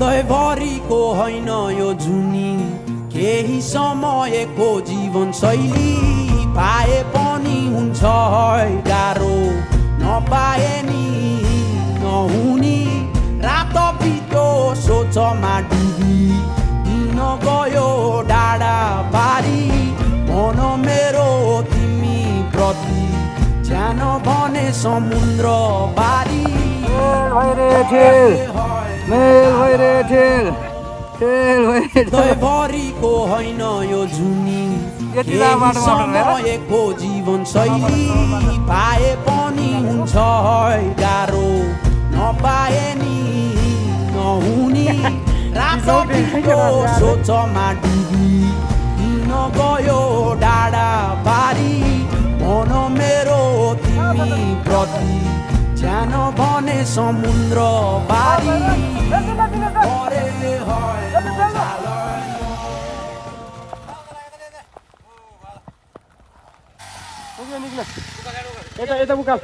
सधैँभरिको होइन यो जुनी केही समयको जीवन शैली पाए पनि हुन्छ है गाह्रो नपाए नि नहुनी रात बित्यो सोचमा डुबी किन गयो डाँडा बारी मन मेरो तिमी प्रति सानो भने समुद्र बारी सधैँभरिको होइन यो जुनी समयको जीवन शैली पाए पनि हुन्छ है गाह्रो नपाए नि नहुनी रात बित्यो सोचमा डुबी किन गयो डाँडा बारी मन मेरो तिमी प्रति सानो भने समुद्र बारी यता बुका